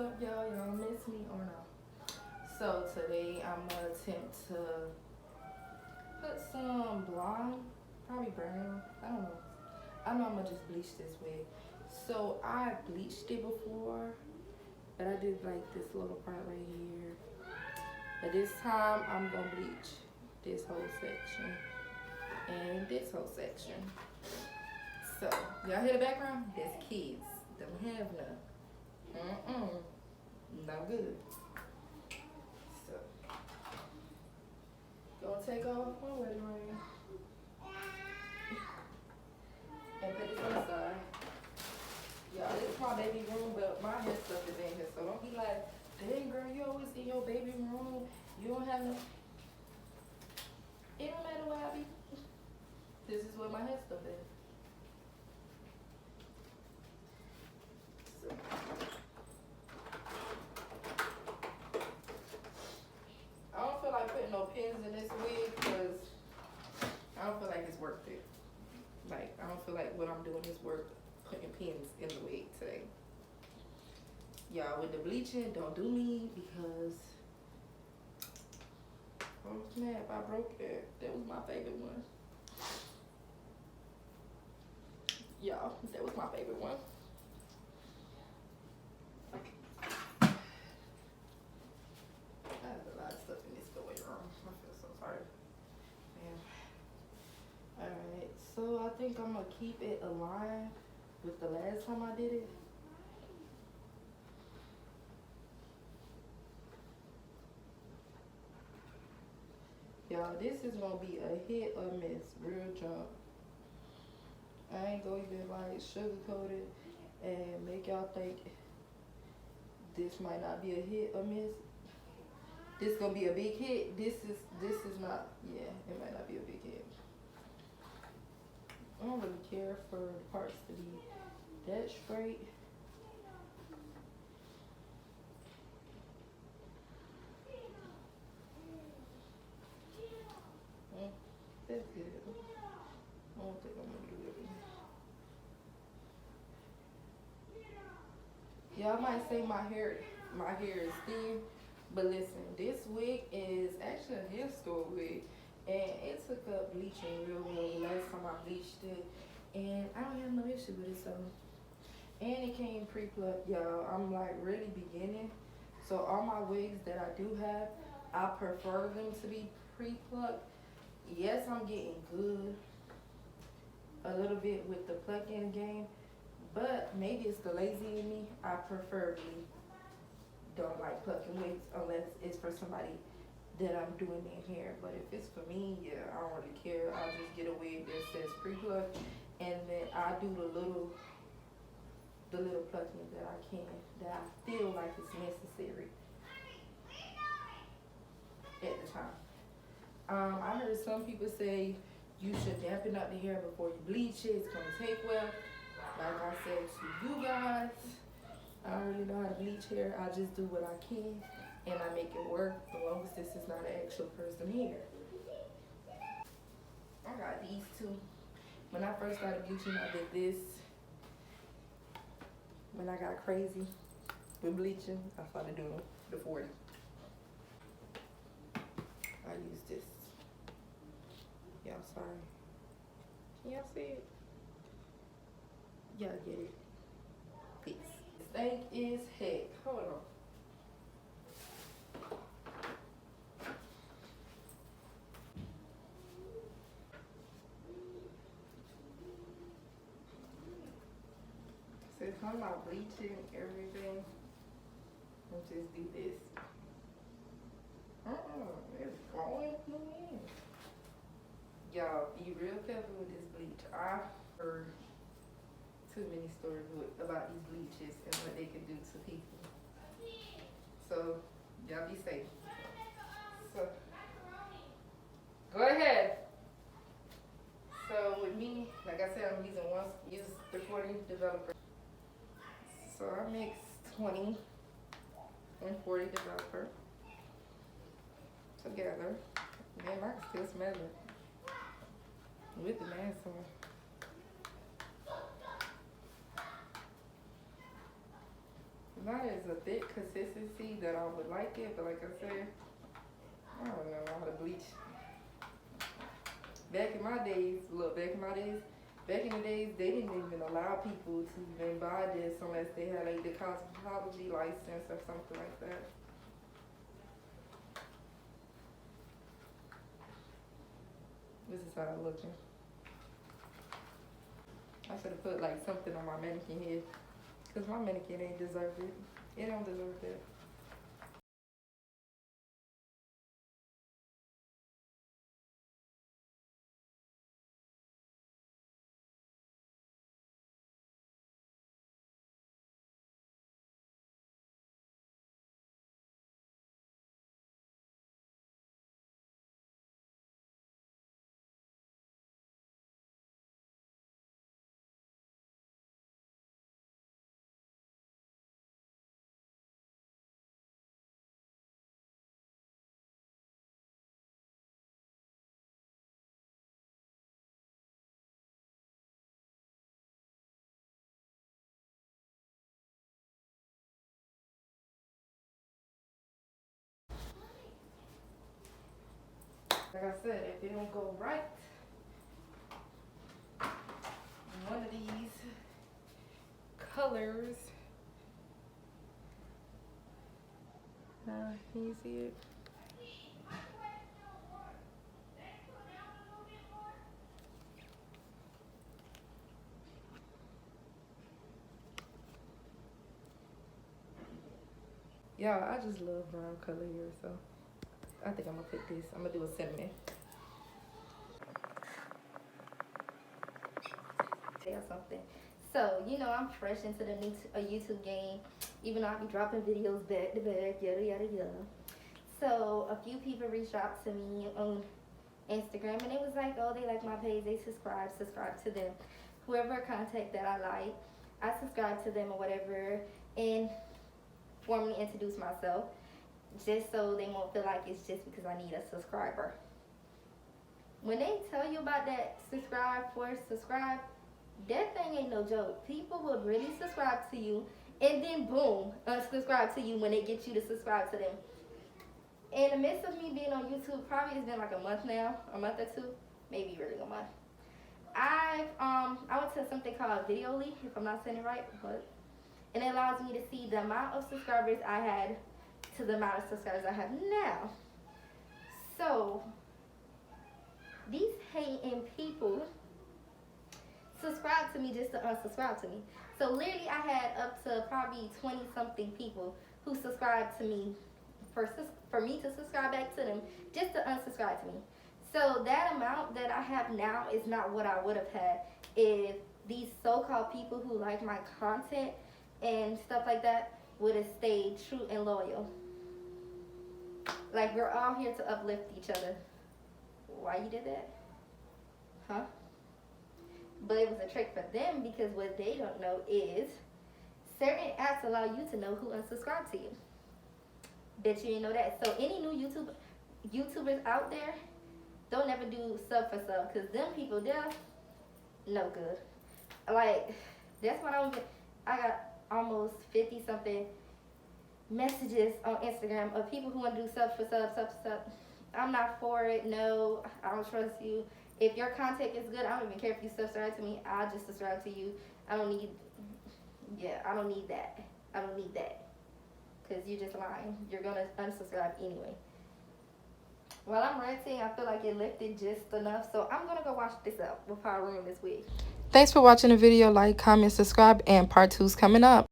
up, y'all? Y'all miss me or no? So today I'm gonna attempt to put some blonde, probably brown. I don't know. I know I'm gonna just bleach this wig. So I bleached it before, but I did like this little part right here. But this time I'm gonna bleach this whole section and this whole section. So y'all hear the background? There's kids. Don't have none. No good. So gonna take off my wedding ring and put this on the side. Y'all, this is my baby room, but my hair stuff is in here. So don't be like, dang girl, you always in your baby room. You don't have no. It don't matter where I be. This is where my hair stuff is. So. I don't feel like putting no pins in this wig because I don't feel like it's worth it. Like, I don't feel like what I'm doing is worth putting pins in the wig today. Y'all, with the bleaching, don't do me because I was mad if I broke it. That was my favorite one. Y'all, that was my favorite one. I have a lot of stuff in this going wrong. I feel so sorry. Man. Alright, so I think I'm gonna keep it aligned with the last time I did it. Y'all, this is gonna be a hit or miss, real jump. I ain't gonna even like sugarcoat it and make y'all think this might not be a hit or miss. This gonna be a big hit. This is not. Yeah, it might not be a big hit. I don't really care for the parts to be that straight. That's good. I don't think I'm gonna do it. Y'all might say my hair is thin, but listen, this wig is actually a hair store wig, and it took up bleaching real well the last time I bleached it, and I don't have no issue with it. So, and it came pre-plucked, y'all. I'm like really beginning, so all my wigs that I do have, I prefer them to be pre-plucked. Yes, I'm getting good a little bit with the plucking game, but maybe it's the lazy in me. I preferably don't like plucking wigs unless it's for somebody that I'm doing their hair. But if it's for me, yeah, I don't really care. I'll just get a wig that says pre-pluck, and then I do the little plucking that I can, that I feel like is necessary at the time. I heard some people say you should dampen up the hair before you bleach it. It's gonna take well. Like I said to you guys, I don't really know how to bleach hair. I just do what I can and I make it work as long as this is not an actual person hair. I got these two. When I first started bleaching, I did this. When I got crazy with bleaching, I started doing the 40. I use this. Y'all sorry. Can y'all see it? Y'all get it. Peace. Stank is heck. Hold on. So if I'm not bleaching everything, I'll just do this. It's going in. Y'all, be real careful with this bleach. I've heard too many stories about these bleaches and what they can do to people. So, y'all be safe. So, go ahead. So, with me, like I said, I'm use recording developer. So, I mix 20 and 40 developer together. Man, I can still smell it with the mask on. Not as a thick consistency that I would like it, but like I said, I don't know how to bleach. Back in my days, back in the days, they didn't even allow people to even buy this unless they had like the cosmetology license or something like that. This is how I'm looking. I should have put like something on my mannequin head, cause my mannequin ain't deserve it. It don't deserve that. Like I said, if it don't go right, one of these colors. Can you see it? Y'all, I just love brown color here, so I think I'm gonna pick this. I'm gonna do a cinnamon. Or something. So, you know, I'm fresh into the new YouTube game, even though I be dropping videos back to back, yada yada yada. So, a few people reached out to me on Instagram, and it was like, oh, they like my page, they subscribe to them. Whoever contact that I like, I subscribe to them or whatever, and formally introduce myself, just so they won't feel like it's just because I need a subscriber. When they tell you about that subscribe, that thing ain't no joke. People will really subscribe to you, and then boom, unsubscribe to you when they get you to subscribe to them. In the midst of me being on YouTube, probably it's been like a month now, a month or two, maybe really a month. I went to something called Video Leak, if I'm not saying it right, but and it allows me to see the amount of subscribers I had to the amount of subscribers I have now. So these hating people subscribe to me just to unsubscribe to me. So literally I had up to probably 20 something people who subscribed to me for me to subscribe back to them just to unsubscribe to me. So that amount that I have now is not what I would have had if these so-called people who like my content and stuff like that would have stayed true and loyal. Like, we're all here to uplift each other. Why you did that? Huh? But it was a trick for them, because what they don't know is certain apps allow you to know who unsubscribed to you. Bet you didn't know that. So any new YouTubers out there, don't ever do sub4sub, because them people, they're no good. Like, that's what I got almost 50 something messages on Instagram of people who want to do sub4sub. I'm not for it. No, I don't trust you. If your content is good, I don't even care if you subscribe to me. I'll just subscribe to you. I don't need that. Because you're just lying. You're going to unsubscribe anyway. While I'm ranting, I feel like it lifted just enough. So I'm going to go watch this out before I ruin this wig. Thanks for watching the video. Like, comment, subscribe, and part 2's coming up.